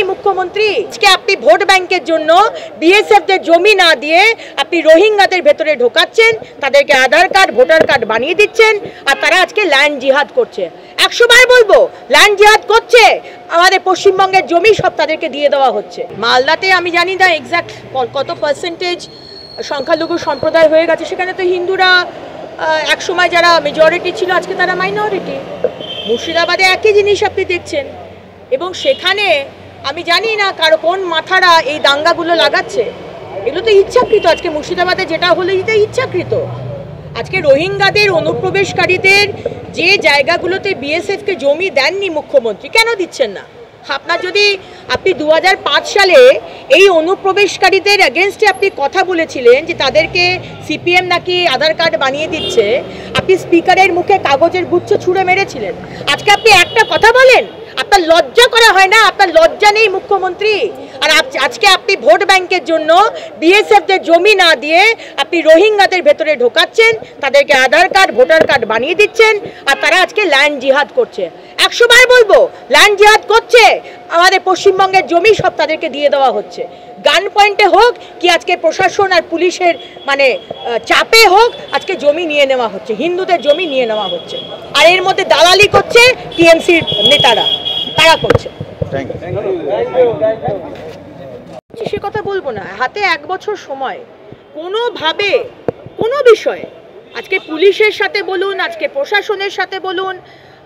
নেই মুখ্যমন্ত্রী? আজকে আপনি ভোট ব্যাংকের জন্য বিএসএফদের জমি না দিয়ে আপনি রোহিঙ্গাদের ভেতরে ঢোকাচ্ছেন, তাদেরকে আধার কার্ড ভোটার কার্ড বানিয়ে দিচ্ছেন, আর তারা আজকে ল্যান্ড জিহাদ করছে। 100 বার বলবো, ল্যান্ড জিহাদ করছে, আমাদের পশ্চিমবঙ্গের জমি সব তাদেরকে দিয়ে দেওয়া হচ্ছে। মালদাতে আমি জানি না এক্স্যাক্ট কত পার্সেন্টেজ সংখ্যালঘু সম্প্রদায় হয়ে গেছে, সেখানে তো হিন্দুরা এক সময় যারা মেজরিটি ছিল আজকে তারা মাইনরিটি। মুর্শিদাবাদে একই জিনিস আপনি দেখছেন, এবং সেখানে আমি জানি না কারো কোন মাথারা এই দাঙ্গাগুলো লাগাচ্ছে। এগুলো তো ইচ্ছাকৃত। আজকে মুর্শিদাবাদে যেটা হলো এটা ইচ্ছাকৃত। আজকে রোহিঙ্গাদের অনুপ্রবেশকারীদের যে জায়গাগুলোতে বিএসএফকে জমি দেননি মুখ্যমন্ত্রী, কেন দিচ্ছেন না? আপনার যদি আপনি 2005 সালে এই অনুপ্রবেশকারীদের এগেনস্টে আপনি কথা বলেছিলেন যে তাদেরকে সিপিএম নাকি আধার কার্ড বানিয়ে দিচ্ছে, আপনি স্পিকারের মুখে কাগজের গুচ্ছ ছুঁড়ে মেরেছিলেন। আজকে আপনি একটা কথা বলেন, আপনার লজ্জা করা হয় না? আপনার লজ্জা নেই মুখ্যমন্ত্রী? আর আজকে আপনি ভোট ব্যাংকের জন্য বিএসএফদের জমি না দিয়ে আপনি রোহিঙ্গাদের ভেতরে ঢোকাচ্ছেন, তাদেরকে আধার কার্ড ভোটার কার্ড বানিয়ে দিচ্ছেন, আর তারা আজকে ল্যান্ড জিহাদ করছে। 100 বার বলবো, ল্যান্ড জিহাদ করছে, আমাদের পশ্চিমবঙ্গের জমি সব তাদেরকে দিয়ে দেওয়া হচ্ছে। গান পয়েন্টে হোক কি আজকে প্রশাসন আর পুলিশের চাপে হোক, আজকে জমি নিয়ে নেওয়া হচ্ছে, হিন্দুদের জমি নিয়ে নেওয়া হচ্ছে। আর এর মধ্যে দালালি করছে টিএমসির নেতারা, তারা করছে। সে কথা বলবো না, হাতে 1 বছর সময়, কোনোভাবে কোনো বিষয়ে আজকে পুলিশের সাথে বলুন, আজকে প্রশাসনের সাথে বলুন,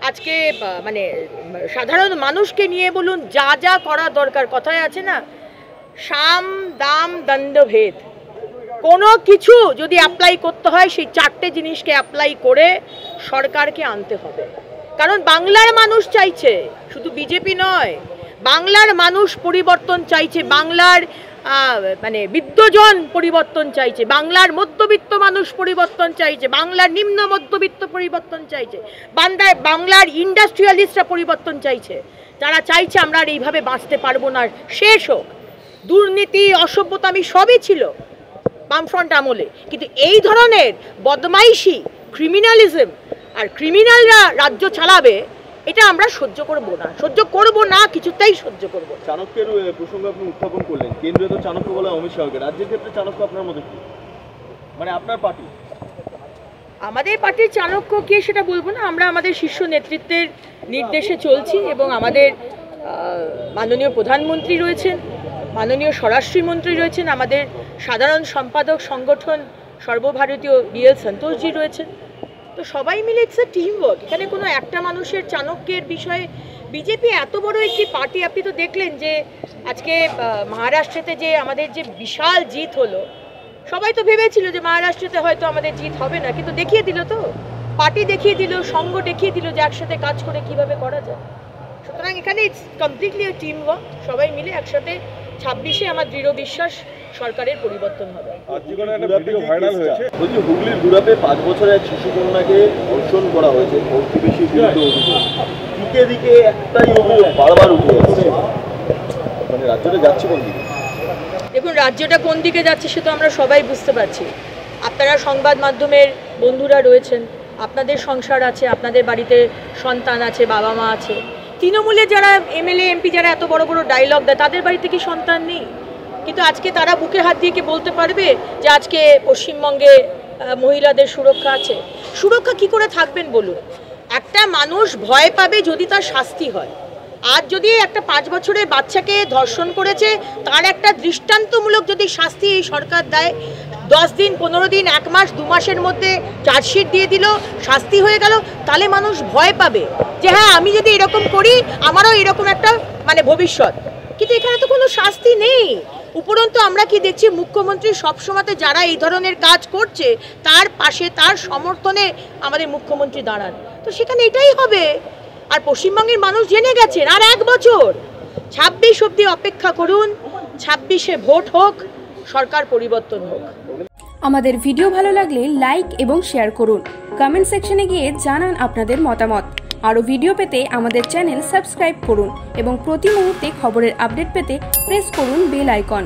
আজকে সাধারণ মানুষকে নিয়ে বলুন, যা যা করা দরকার, কথায় আছে না সাম দাম দণ্ড ভেদ, কোনো কিছু যদি অ্যাপ্লাই করতে হয় সেই 4টে জিনিসকে অ্যাপ্লাই করে সরকারকে আনতে হবে। কারণ বাংলার মানুষ চাইছে, শুধু বিজেপি নয়, বাংলার মানুষ পরিবর্তন চাইছে, বাংলার বিদ্বজন পরিবর্তন চাইছে, বাংলার মধ্যবিত্ত মানুষ পরিবর্তন চাইছে, বাংলার নিম্ন মধ্যবিত্ত পরিবর্তন চাইছে, বাংলার ইন্ডাস্ট্রিয়ালিস্টরা পরিবর্তন চাইছে। তারা চাইছে আমরা আর এইভাবে বাঁচতে পারবো না, শেষ হোক। দুর্নীতি অসভ্যতামি সবই ছিল বামফ্রন্ট আমলে, কিন্তু এই ধরনের বদমাইশি, ক্রিমিনালিজম আর ক্রিমিনালরা রাজ্য চালাবে, এটা আমরা সহ্য করব না, কিছুতেই সহ্য করব। চাণক্যের প্রসঙ্গ আপনি উত্থাপন করলেন, কেন্দ্রে তো চাণক্য বলা অমিত শাহকে, রাজ্যের ক্ষেত্রে চাণক্য আপনার মধ্যে কি, আপনার পার্টি? আমাদের পার্টির চাণক্য কে সেটা বলবো না, আমরা আমাদের শীর্ষ নেতৃত্বের নির্দেশে চলছি, এবং আমাদের মাননীয় প্রধানমন্ত্রী রয়েছেন, মাননীয় স্বরাষ্ট্রমন্ত্রী রয়েছেন, আমাদের সাধারণ সম্পাদক সংগঠন সর্বভারতীয় বিএল সন্তোষজি রয়েছেন। তো সবাই মিলে ইটস এ টিম ওয়ার্ক। এখানে কোনো একটা মানুষের চাণক্যের বিষয়ে, বিজেপি এত বড় একটি পার্টি, আপনি তো দেখলেন যে আজকে মহারাষ্ট্রেতে যে আমাদের যে বিশাল জিত হলো, সবাই তো ভেবেছিল যে মহারাষ্ট্রেতে হয়তো আমাদের জিত হবে না, কিন্তু দেখিয়ে দিল, তো পার্টি দেখিয়ে দিল, সঙ্গ দেখিয়ে দিল যে একসাথে কাজ করে কিভাবে করা যায়। সুতরাং এখানে it's completely A team work, সবাই মিলে একসাথে 26-এ আমার দৃঢ় বিশ্বাস সরকারের পরিবর্তন হবে। হুগলির গুড়াপে 5 বছরের এক শিশু কন্যাকে ধর্ষণ করা হয়েছে, প্রতিবেশীর বিরুদ্ধে অভিযোগ, দিকে দিকে একটাই অভিযোগ বারবার উঠে আসছে, রাজ্যটা যাচ্ছে কোন দিকে? দেখুন, রাজ্যটা কোন দিকে যাচ্ছে সে তো আমরা সবাই বুঝতে পারছি। আপনারা সংবাদ মাধ্যমের বন্ধুরা রয়েছেন, আপনাদের সংসার আছে, আপনাদের বাড়িতে সন্তান আছে, বাবা মা আছে। তৃণমূলের যারা এমএলএ এমপি যারা এত বড় বড় ডায়লগ দেয়, তাদের বাড়িতে কি সন্তান নেই? কিন্তু আজকে তারা বুকে হাত দিয়ে কি বলতে পারবে যে আজকে পশ্চিমবঙ্গে মহিলাদের সুরক্ষা আছে? সুরক্ষা কি করে থাকবেন বলুন? একটা মানুষ ভয় পাবে যদি তার শাস্তি হয়। আজ যদি একটা 5 বছরের বাচ্চাকে ধর্ষণ করেছে, তার একটা দৃষ্টান্তমূলক যদি শাস্তি এই সরকার দেয়, 10 দিন 15 দিন 1 মাস 2 মাসের মধ্যে চার্জশিট দিয়ে দিল, শাস্তি হয়ে গেল, তাহলে মানুষ ভয় পাবে যে হ্যাঁ আমি যদি এরকম করি আমারও এরকম একটা ভবিষ্যৎ। কিন্তু এখানে তো কোনো শাস্তি নেই। উপরন্তু আমরা কি দেখছি, মুখ্যমন্ত্রী সবসময়তে যারা এই ধরনের কাজ করছে তার পাশে, তার সমর্থনে আমাদের মুখ্যমন্ত্রী দাঁড়ান। তো সেখানে এটাই হবে। আর পশ্চিমবঙ্গের মানুষ জেনে গেছেন, আর 1 বছর 26 অবধি অপেক্ষা করুন, 26-এ ভোট হোক, সরকার পরিবর্তন হোক। আমাদের ভিডিও ভালো লাগলে লাইক এবং শেয়ার করুন, কমেন্ট সেকশনে গিয়ে জানান আপনাদের মতামত। আরও ভিডিও পেতে আমাদের চ্যানেল সাবস্ক্রাইব করুন এবং প্রতি মুহূর্তে খবরের আপডেট পেতে প্রেস করুন বেল আইকন।